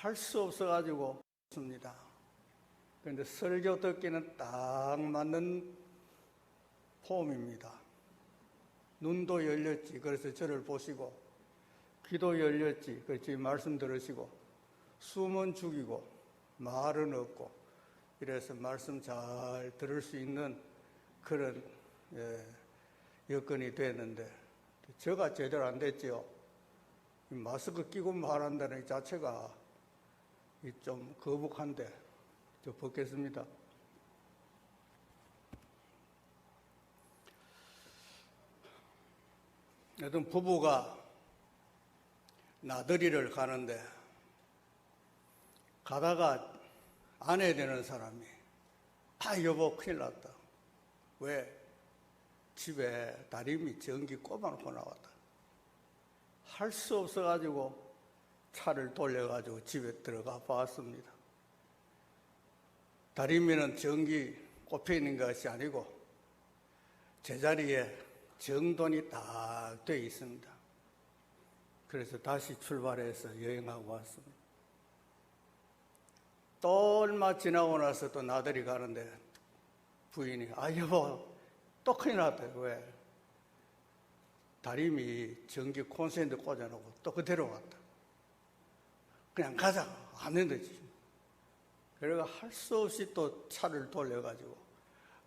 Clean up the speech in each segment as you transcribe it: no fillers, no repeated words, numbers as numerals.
할 수 없어가지고 습니다. 그런데 설교 듣기는 딱 맞는 폼입니다. 눈도 열렸지. 그래서 저를 보시고, 귀도 열렸지. 그래서 말씀 들으시고, 숨은 죽이고 말은 없고, 이래서 말씀 잘 들을 수 있는 그런 여건이 됐는데, 저가 제대로 안 됐죠. 마스크 끼고 말한다는 이 자체가 좀 거북한데, 저 벗겠습니다. 어떤 부부가 나들이를 가는데, 가다가 아내 되는 사람이, 여보 큰일 났다. 왜? 집에 다리미 전기 꼽아놓고 나왔다. 할 수 없어가지고 차를 돌려가지고 집에 들어가 봤습니다. 다리미는 전기 꼽혀 있는 것이 아니고 제자리에 정돈이 딱 되어 있습니다. 그래서 다시 출발해서 여행하고 왔습니다. 또 얼마 지나고 나서 또 나들이 가는데 부인이 여보 또 큰일 났다. 왜? 다리미 전기 콘센트 꽂아놓고 또 그대로 왔다. 그냥 가자. 안 된다지. 그래가 할 수 없이 또 차를 돌려가지고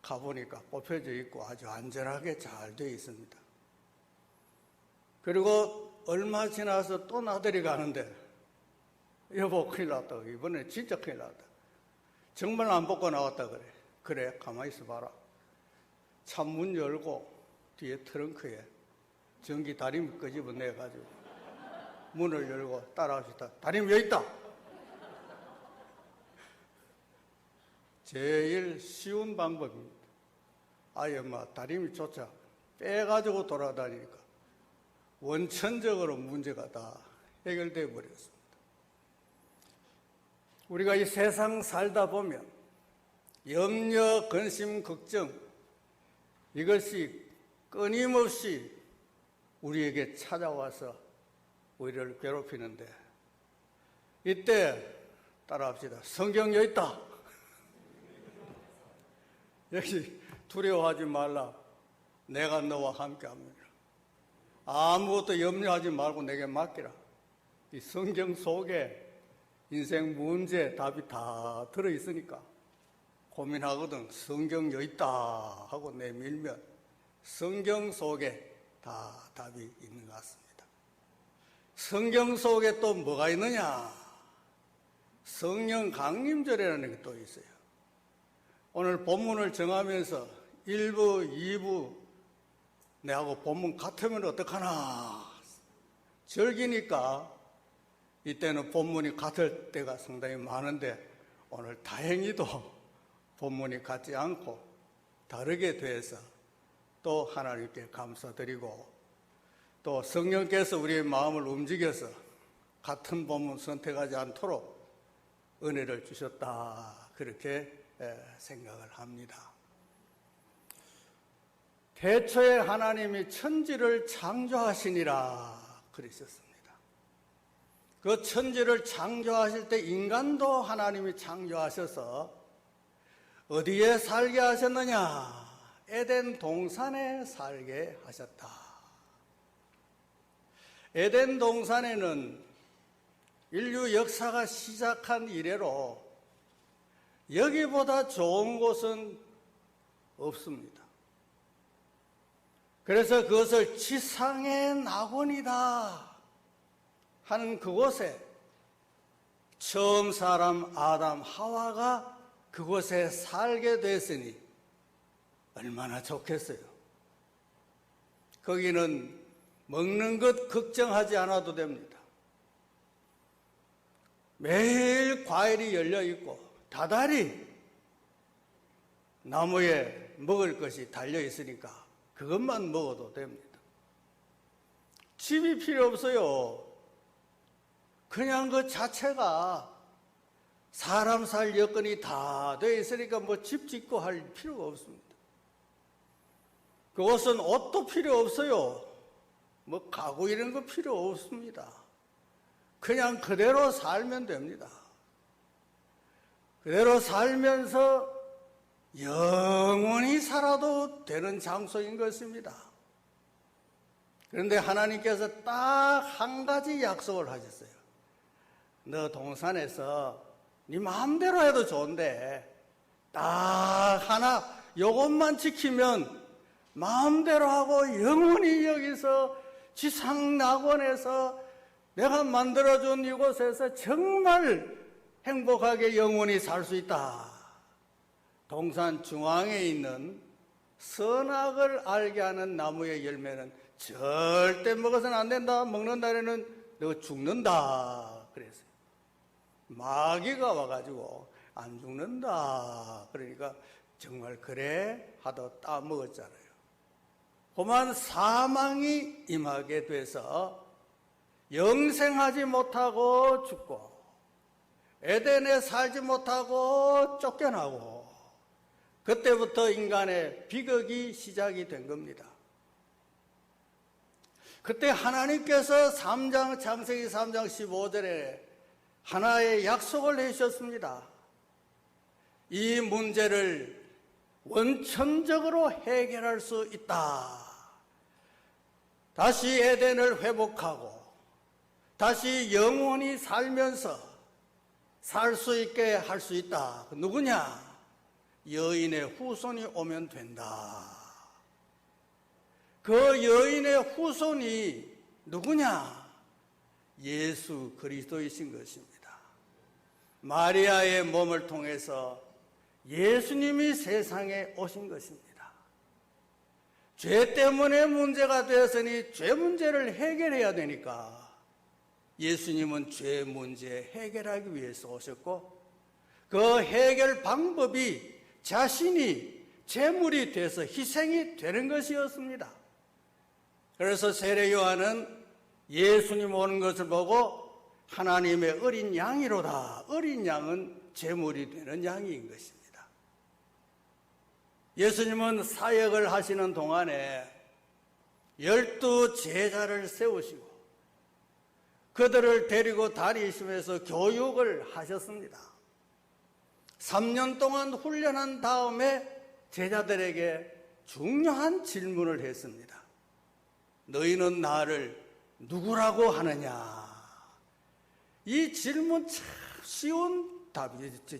가보니까 꼽혀져 있고 아주 안전하게 잘 되어 있습니다. 그리고 얼마 지나서 또 나들이 가는데 여보 큰일 났다. 이번에 진짜 큰일 났다. 정말 안 벗고 나왔다 그래. 그래 가만히 있어 봐라. 차 문 열고 뒤에 트렁크에 전기 다리미 끄집어내가지고 문을 열고 따라합시다. 다리미 여기 있다. 제일 쉬운 방법입니다. 아예 다리미조차 빼가지고 돌아다니니까 원천적으로 문제가 다 해결되어 버렸습니다. 우리가 이 세상 살다 보면 염려, 근심, 걱정 이것이 끊임없이 우리에게 찾아와서 우리를 괴롭히는데, 이때 따라합시다. 성경 여기 있다. 여기 두려워하지 말라. 내가 너와 함께합니다. 아무것도 염려하지 말고 내게 맡기라. 이 성경 속에 인생 문제 답이 다 들어있으니까 고민하거든. 성경 여기 있다 하고 내밀면 성경 속에 다 답이 있는 것 같습니다. 성경 속에 또 뭐가 있느냐? 성령 강림절이라는 게 또 있어요. 오늘 본문을 정하면서 1부, 2부 내하고 본문 같으면 어떡하나? 절기니까 이때는 본문이 같을 때가 상당히 많은데 오늘 다행히도 본문이 같지 않고 다르게 돼서 또 하나님께 감사드리고, 또 성령께서 우리의 마음을 움직여서 같은 본문 선택하지 않도록 은혜를 주셨다, 그렇게 생각을 합니다. 태초에 하나님이 천지를 창조하시니라 그러셨습니다. 그 천지를 창조하실 때 인간도 하나님이 창조하셔서 어디에 살게 하셨느냐? 에덴 동산에 살게 하셨다. 에덴 동산에는 인류 역사가 시작한 이래로 여기보다 좋은 곳은 없습니다. 그래서 그것을 지상의 낙원이다 하는 그곳에 처음 사람 아담 하와가 그곳에 살게 됐으니 얼마나 좋겠어요. 거기는 먹는 것 걱정하지 않아도 됩니다. 매일 과일이 열려있고 다달이 나무에 먹을 것이 달려있으니까 그것만 먹어도 됩니다. 집이 필요 없어요. 그냥 그 자체가 사람 살 여건이 다 되어 있으니까 집 짓고 할 필요가 없습니다. 그것은 옷도 필요 없어요. 가구 이런 거 필요 없습니다. 그냥 그대로 살면 됩니다. 그대로 살면서 영원히 살아도 되는 장소인 것입니다. 그런데 하나님께서 딱 한 가지 약속을 하셨어요. 너 동산에서 네 마음대로 해도 좋은데 딱 하나 요것만 지키면 마음대로 하고 영원히 여기서 지상낙원에서 내가 만들어준 이곳에서 정말 행복하게 영원히 살 수 있다. 동산 중앙에 있는 선악을 알게 하는 나무의 열매는 절대 먹어서는 안 된다. 먹는 날에는 너 죽는다. 그랬어요. 마귀가 와가지고 안 죽는다. 그러니까 정말 그래 하다 따먹었잖아요. 그만 사망이 임하게 돼서 영생하지 못하고 죽고 에덴에 살지 못하고 쫓겨나고 그때부터 인간의 비극이 시작이 된 겁니다. 그때 하나님께서 창세기 3장 15절에 하나의 약속을 해주셨습니다. 이 문제를 원천적으로 해결할 수 있다. 다시 에덴을 회복하고 다시 영원히 살면서 살 수 있게 할 수 있다. 누구냐? 여인의 후손이 오면 된다. 그 여인의 후손이 누구냐? 예수 그리스도이신 것입니다. 마리아의 몸을 통해서 예수님이 세상에 오신 것입니다. 죄 때문에 문제가 되었으니 죄 문제를 해결해야 되니까 예수님은 죄 문제 해결하기 위해서 오셨고 그 해결 방법이 자신이 제물이 돼서 희생이 되는 것이었습니다. 그래서 세례 요한은 예수님 오는 것을 보고 하나님의 어린 양이로다. 어린 양은 제물이 되는 양인 것입니다. 예수님은 사역을 하시는 동안에 12 제자를 세우시고 그들을 데리고 다니시면서 교육을 하셨습니다. 3년 동안 훈련한 다음에 제자들에게 중요한 질문을 했습니다. 너희는 나를 누구라고 하느냐? 이 질문 참 쉬운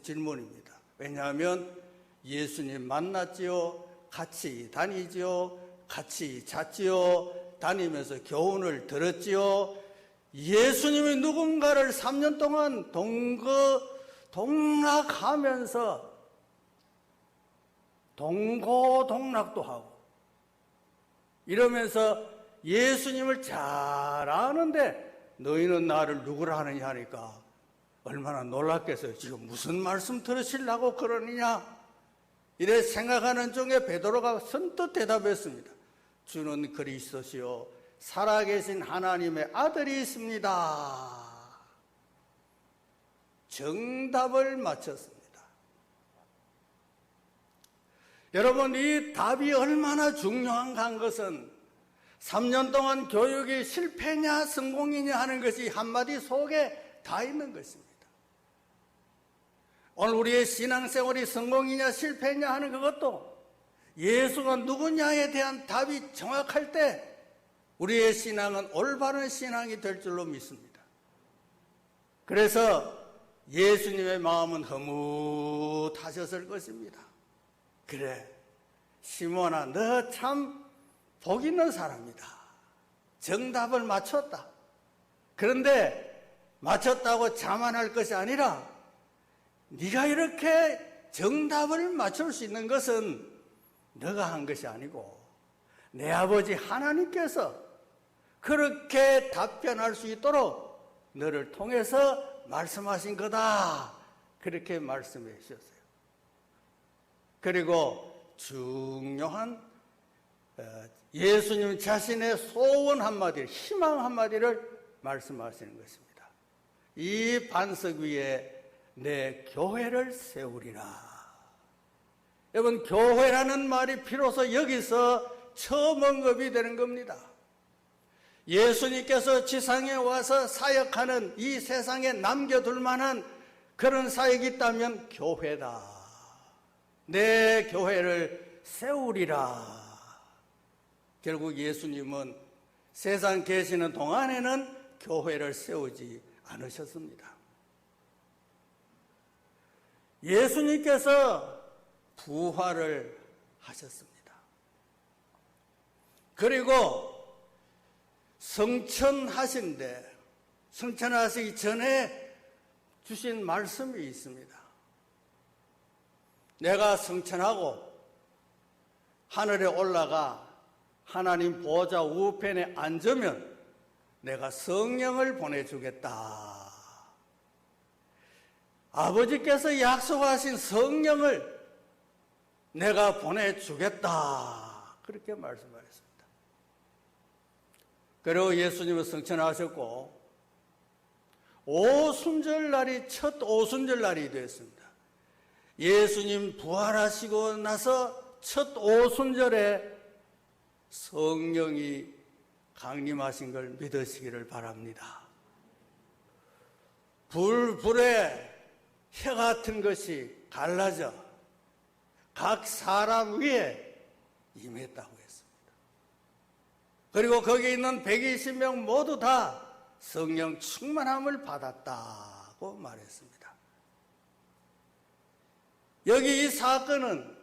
질문입니다. 왜냐하면 예수님 만났지요, 같이 다니지요, 같이 잤지요, 다니면서 교훈을 들었지요. 예수님이 누군가를 3년 동안 동락하면서 동고동락도 하고 이러면서 예수님을 잘 아는데 너희는 나를 누구라 하느냐 하니까 얼마나 놀랐겠어요. 지금 무슨 말씀 들으시려고 그러느냐? 이래 생각하는 중에 베드로가 선뜻 대답했습니다. 주는 그리스도시요 살아계신 하나님의 아들이 있습니다. 정답을 맞췄습니다. 여러분, 이 답이 얼마나 중요한가 한 것은 3년 동안 교육이 실패냐 성공이냐 하는 것이 한마디 속에 다 있는 것입니다. 오늘 우리의 신앙생활이 성공이냐 실패냐 하는 그것도 예수가 누구냐에 대한 답이 정확할 때 우리의 신앙은 올바른 신앙이 될 줄로 믿습니다. 그래서 예수님의 마음은 흐뭇하셨을 것입니다. 그래, 시몬아, 너 참 복 있는 사람이다. 정답을 맞췄다. 그런데 맞췄다고 자만할 것이 아니라 네가 이렇게 정답을 맞출 수 있는 것은 너가 한 것이 아니고 내 아버지 하나님께서 그렇게 답변할 수 있도록 너를 통해서 말씀하신 거다. 그렇게 말씀해 주셨어요. 그리고 중요한 예수님 자신의 소원 한마디를, 희망 한마디를 말씀하시는 것입니다. 이 반석 위에 내 교회를 세우리라. 여러분, 교회라는 말이 비로소 여기서 처음 언급이 되는 겁니다. 예수님께서 지상에 와서 사역하는 이 세상에 남겨둘 만한 그런 사역이 있다면 교회다. 내 교회를 세우리라. 결국 예수님은 세상 계시는 동안에는 교회를 세우지 않으셨습니다. 예수님께서 부활을 하셨습니다. 그리고 성천하신데, 성천하시기 전에 주신 말씀이 있습니다. 내가 성천하고 하늘에 올라가 하나님 보좌 우편에 앉으면 내가 성령을 보내주겠다. 아버지께서 약속하신 성령을 내가 보내주겠다. 그렇게 말씀하셨습니다. 그리고 예수님은 성천하셨고 오순절날이 첫 오순절날이 되었습니다. 예수님 부활하시고 나서 첫 오순절에 성령이 강림하신 걸 믿으시기를 바랍니다. 불에 해 같은 것이 갈라져 각 사람 위에 임했다고 했습니다. 그리고 거기 있는 120명 모두 다 성령 충만함을 받았다고 말했습니다. 여기 이 사건은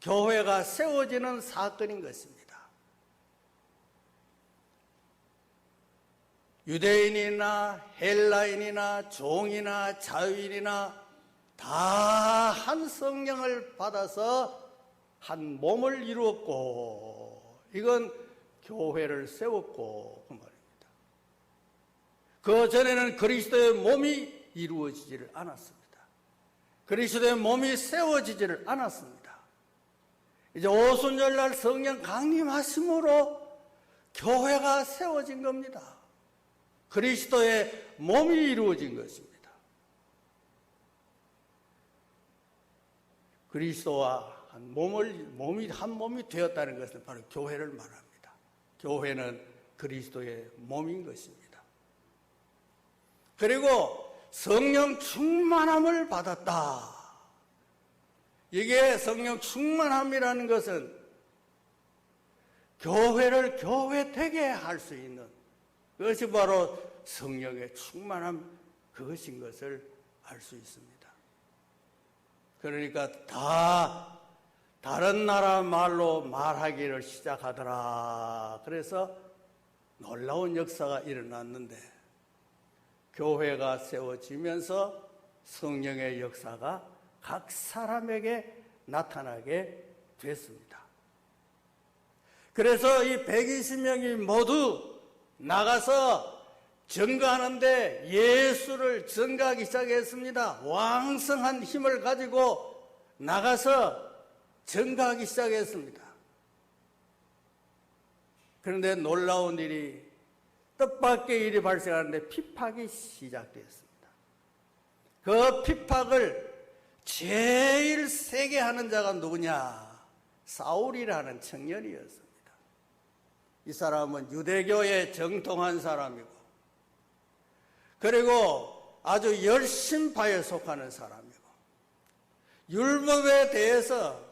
교회가 세워지는 사건인 것입니다. 유대인이나 헬라인이나 종이나 자유인이나 다 한 성령을 받아서 한 몸을 이루었고, 이건 교회를 세웠고 그 말입니다. 그 전에는 그리스도의 몸이 이루어지지를 않았습니다. 그리스도의 몸이 세워지지를 않았습니다. 이제 오순절날 성령 강림하심으로 교회가 세워진 겁니다. 그리스도의 몸이 이루어진 것입니다. 그리스도와 몸이 한 몸이 되었다는 것은 바로 교회를 말합니다. 교회는 그리스도의 몸인 것입니다. 그리고 성령 충만함을 받았다. 이게 성령 충만함이라는 것은 교회를 교회 되게 할 수 있는 그것이 바로 성령의 충만함 그것인 것을 알 수 있습니다. 그러니까 다 다른 나라 말로 말하기를 시작하더라. 그래서 놀라운 역사가 일어났는데 교회가 세워지면서 성령의 역사가 각 사람에게 나타나게 됐습니다. 그래서 이 120명이 모두 나가서 증거하는데 예수를 증거하기 시작했습니다. 왕성한 힘을 가지고 나가서 증거하기 시작했습니다. 그런데 놀라운 일이 뜻밖의 일이 발생하는데 핍박이 시작되었습니다. 그 핍박을 제일 세게 하는 자가 누구냐? 사울이라는 청년이었습니다. 이 사람은 유대교에 정통한 사람이고 그리고 아주 열심파에 속하는 사람이고 율법에 대해서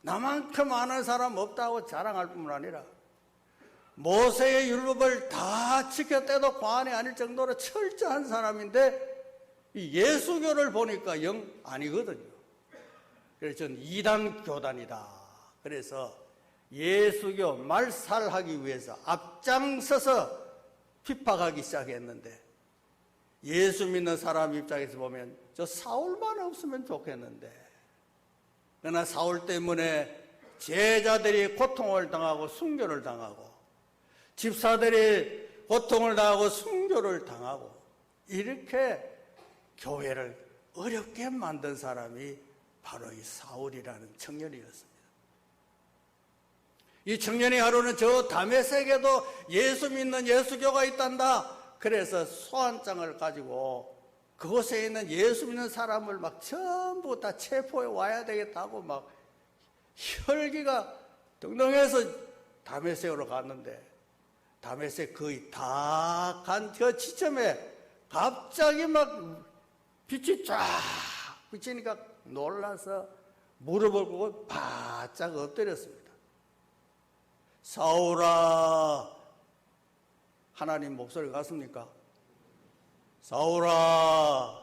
나만큼 아는 사람 없다고 자랑할 뿐만 아니라 모세의 율법을 다 지켰대도 과언이 아닐 정도로 철저한 사람인데 이 예수교를 보니까 영 아니거든요. 그래서 저는 이단 교단이다. 그래서 예수교 말살하기 위해서 앞장서서 핍박하기 시작했는데 예수 믿는 사람 입장에서 보면 저 사울만 없으면 좋겠는데 그러나 사울 때문에 제자들이 고통을 당하고 순교를 당하고 집사들이 고통을 당하고 순교를 당하고 이렇게 교회를 어렵게 만든 사람이 바로 이 사울이라는 청년이었습니다. 이 청년이 하루는 저 다메섹에도 예수 믿는 예수교가 있단다. 그래서 소환장을 가지고 그곳에 있는 예수 믿는 사람을 막 전부 다 체포해 와야 되겠다고 막 혈기가 등등해서 다메섹으로 갔는데 다메섹 거의 다 간 그 지점에 갑자기 막 빛이 쫙 비치니까 놀라서 무릎을 꿇고 바짝 엎드렸습니다. 사울아, 하나님 목소리가 갔습니까? 사울아,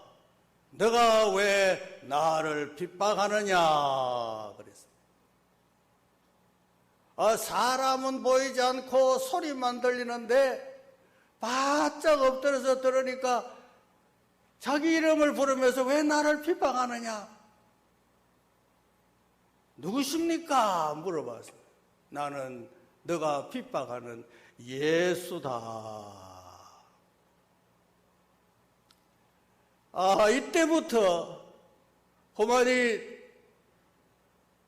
너가 왜 나를 핍박하느냐 그랬습니다. 사람은 보이지 않고 소리만 들리는데 바짝 엎드려서 들으니까 자기 이름을 부르면서 왜 나를 핍박하느냐? 누구십니까? 물어봤어요. 나는 너가 핍박하는 예수다. 이때부터 호마니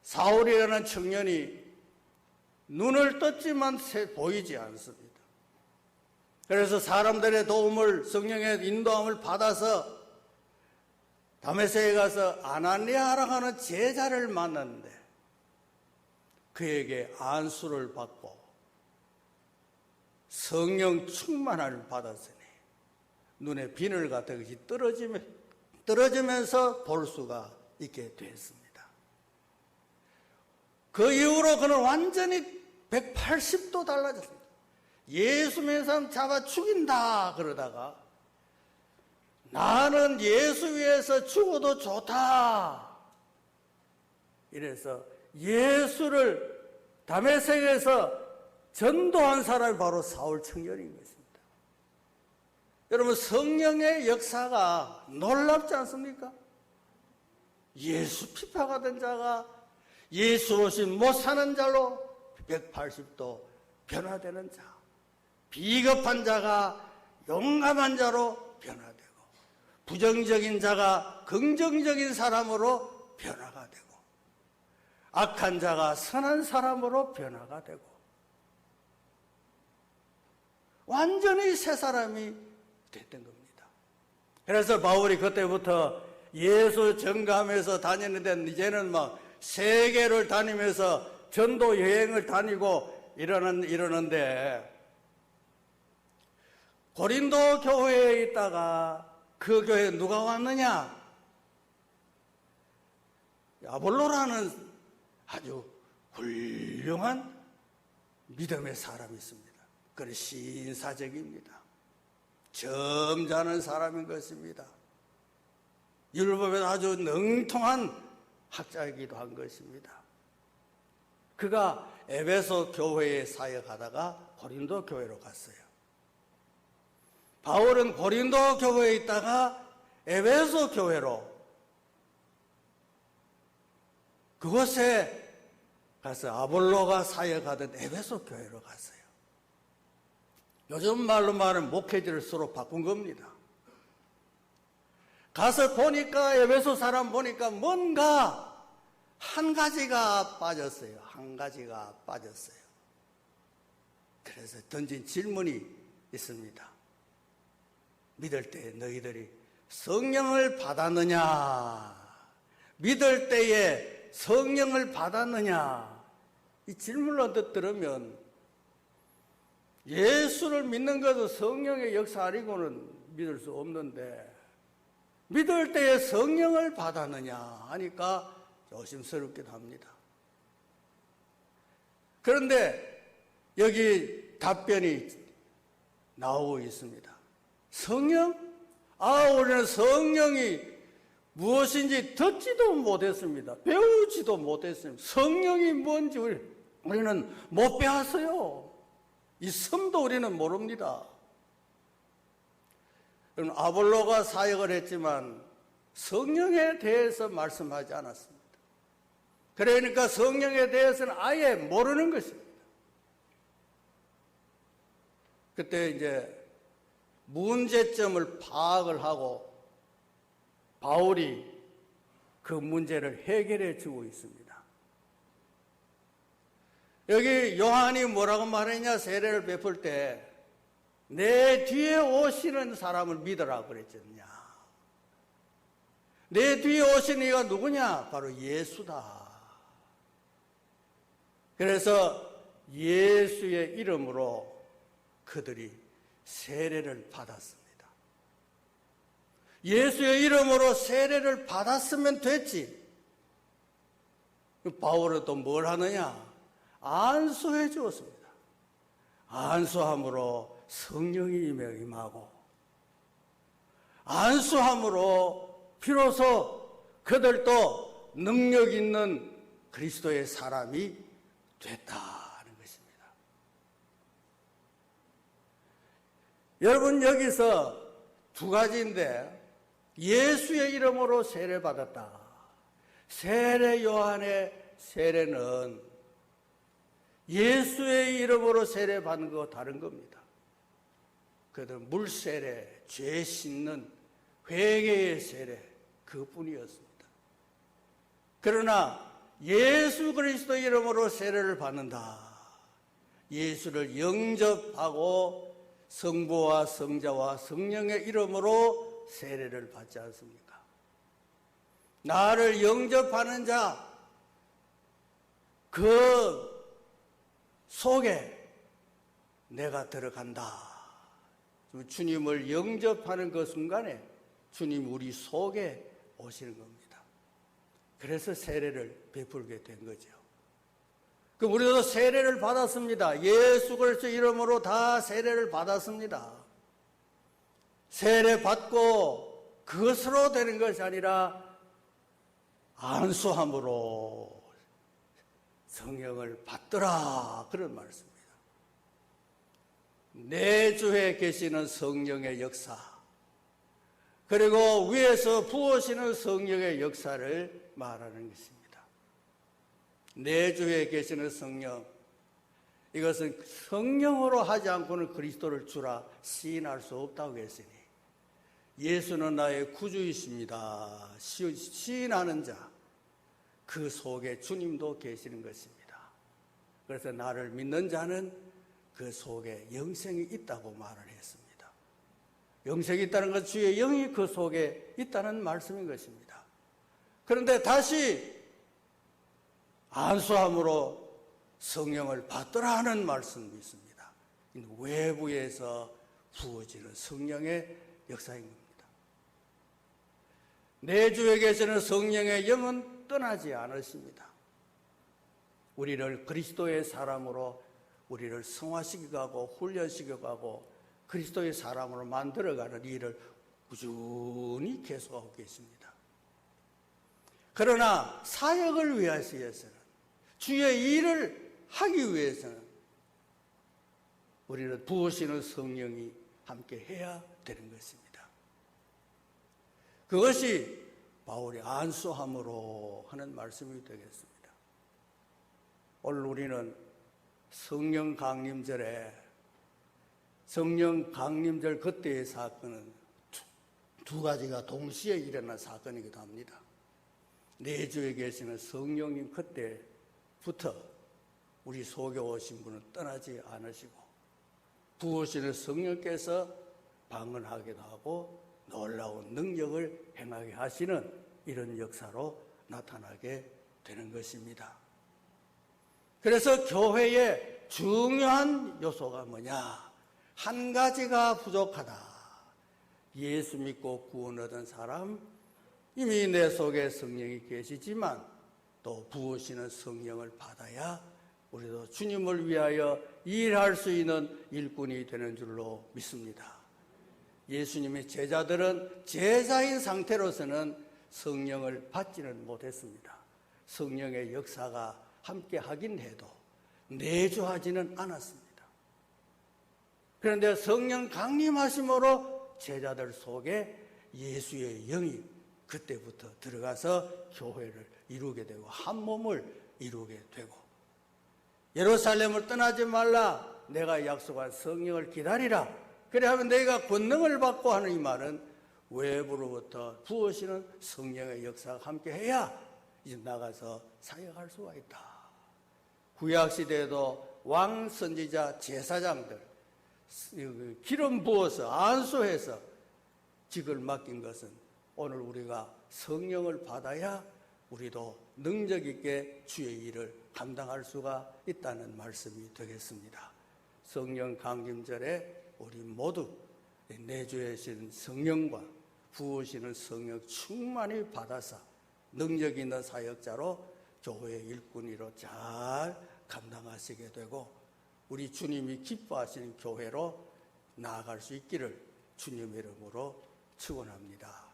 사울이라는 청년이 눈을 떴지만 보이지 않습니다. 그래서 사람들의 도움을, 성령의 인도함을 받아서 다메섹에 가서 아나니아라고 하는 제자를 만났는데 그에게 안수를 받고 성령 충만함을 받았으니 눈에 비늘 같은 것이 떨어지면서 볼 수가 있게 됐습니다. 그 이후로 그는 완전히 180도 달라졌습니다. 예수 믿는 사람 잡아 죽인다 그러다가 나는 예수 위해서 죽어도 좋다 이래서 예수를 다메섹에서 전도한 사람이 바로 사울 청년인 것입니다. 여러분, 성령의 역사가 놀랍지 않습니까? 예수 핍박하던 자가 예수 없이 못 사는 자로 180도 변화되는 자, 비겁한 자가 용감한 자로 변화되고, 부정적인 자가 긍정적인 사람으로 변화가 되고, 악한 자가 선한 사람으로 변화가 되고, 완전히 새 사람이 됐던 겁니다. 그래서 바울이 그때부터 예수 전가하면서 다녔는데 이제는 막 세계를 다니면서 전도 여행을 다니고 이러는데 고린도 교회에 있다가 그 교회에 누가 왔느냐? 아볼로라는 아주 훌륭한 믿음의 사람이 있습니다. 그는 신사적입니다. 점잖은 사람인 것입니다. 율법에 아주 능통한 학자이기도 한 것입니다. 그가 에베소 교회에 사역하다가 고린도 교회로 갔어요. 바울은 고린도 교회에 있다가 에베소 교회로 그곳에 가서 아볼로가 사역하던 에베소 교회로 갔어요. 요즘 말로 말하면 목회지를 서로 바꾼 겁니다. 가서 보니까 에베소 사람 보니까 뭔가 한 가지가 빠졌어요. 한 가지가 빠졌어요. 그래서 던진 질문이 있습니다. 믿을 때 너희들이 성령을 받았느냐? 믿을 때에 성령을 받았느냐? 이 질문을 언뜻 들으면 예수를 믿는 것은 성령의 역사 아니고는 믿을 수 없는데 믿을 때에 성령을 받았느냐 하니까 조심스럽기도 합니다. 그런데 여기 답변이 나오고 있습니다. 성령? 우리는 성령이 무엇인지 듣지도 못했습니다. 배우지도 못했습니다. 성령이 뭔지 우리는 못 배웠어요. 이 섬도 우리는 모릅니다. 여러분, 아볼로가 사역을 했지만 성령에 대해서 말씀하지 않았습니다. 그러니까 성령에 대해서는 아예 모르는 것입니다. 그때 이제 문제점을 파악을 하고 바울이 그 문제를 해결해 주고 있습니다. 여기 요한이 뭐라고 말했냐? 세례를 베풀 때 내 뒤에 오시는 사람을 믿으라고 그랬잖냐. 내 뒤에 오시는 이가 누구냐? 바로 예수다. 그래서 예수의 이름으로 그들이 세례를 받았습니다. 예수의 이름으로 세례를 받았으면 됐지. 바울은 또 뭘 하느냐? 안수해 주었습니다. 안수함으로 성령이 임하고, 안수함으로 비로소 그들도 능력 있는 그리스도의 사람이 됐다는 것입니다. 여러분, 여기서 두 가지인데, 예수의 이름으로 세례받았다. 세례 요한의 세례는 예수의 이름으로 세례받는 거 다른 겁니다. 그들은 물세례, 죄 씻는 회개의 세례, 그뿐이었습니다. 그러나 예수 그리스도 이름으로 세례를 받는다. 예수를 영접하고 성부와 성자와 성령의 이름으로 세례를 받지 않습니까? 나를 영접하는 자, 그 속에 내가 들어간다. 주님을 영접하는 그 순간에 주님 우리 속에 오시는 겁니다. 그래서 세례를 베풀게 된 거죠. 그럼 우리도 세례를 받았습니다. 예수 그리스도 이름으로 다 세례를 받았습니다. 세례 받고 그것으로 되는 것이 아니라 안수함으로 성령을 받더라, 그런 말씀입니다. 내주에 계시는 성령의 역사, 그리고 위에서 부으시는 성령의 역사를 말하는 것입니다. 내주에 계시는 성령, 이것은 성령으로 하지 않고는 그리스도를 주라 시인할 수 없다고 했으니, 예수는 나의 구주이십니다 시인하는 자, 그 속에 주님도 계시는 것입니다. 그래서 나를 믿는 자는 그 속에 영생이 있다고 말을 했습니다. 영생이 있다는 것, 주의 영이 그 속에 있다는 말씀인 것입니다. 그런데 다시 안수함으로 성령을 받더라 하는 말씀이 있습니다. 외부에서 부어지는 성령의 역사인 겁니다. 내주에 계시는 성령의 영은 떠나지 않으십니다. 우리를 그리스도의 사람으로 우리를 성화시켜가고 훈련시켜가고 그리스도의 사람으로 만들어가는 일을 꾸준히 계속하고 계십니다. 그러나 사역을 위해서는, 주의 일을 하기 위해서는 우리는 부으시는 성령이 함께 해야 되는 것입니다. 그것이 바울이 안수함으로 하는 말씀이 되겠습니다. 오늘 우리는 성령 강림절에, 성령 강림절 그때의 사건은 두 가지가 동시에 일어난 사건이기도 합니다. 내주에 계시는 성령님 그때부터 우리 속에 오신 분은 떠나지 않으시고, 부으시는 성령께서 방언하기도 하고 놀라운 능력을 행하게 하시는 이런 역사로 나타나게 되는 것입니다. 그래서 교회의 중요한 요소가 뭐냐? 한 가지가 부족하다. 예수 믿고 구원 얻은 사람, 이미 내 속에 성령이 계시지만 또 부으시는 성령을 받아야 우리도 주님을 위하여 일할 수 있는 일꾼이 되는 줄로 믿습니다. 예수님의 제자들은 제자인 상태로서는 성령을 받지는 못했습니다. 성령의 역사가 함께 하긴 해도 내주하지는 않았습니다. 그런데 성령 강림하심으로 제자들 속에 예수의 영이 그때부터 들어가서 교회를 이루게 되고 한 몸을 이루게 되고, 예루살렘을 떠나지 말라, 내가 약속한 성령을 기다리라, 그래 하면 너희가 권능을 받고 하는 이 말은 외부로부터 부으시는 성령의 역사가 함께해야 이제 나가서 사역할 수가 있다. 구약시대에도 왕, 선지자, 제사장들 기름 부어서 안수해서 직을 맡긴 것은 오늘 우리가 성령을 받아야 우리도 능력 있게 주의 일을 감당할 수가 있다는 말씀이 되겠습니다. 성령 강림절에 우리 모두 내주하신 성령과 부으시는 성령 충만히 받아서 능력 있는 사역자로 교회 일꾼으로 잘 감당하시게 되고 우리 주님이 기뻐하시는 교회로 나아갈 수 있기를 주님의 이름으로 축원합니다.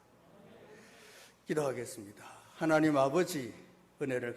기도하겠습니다. 하나님 아버지 은혜를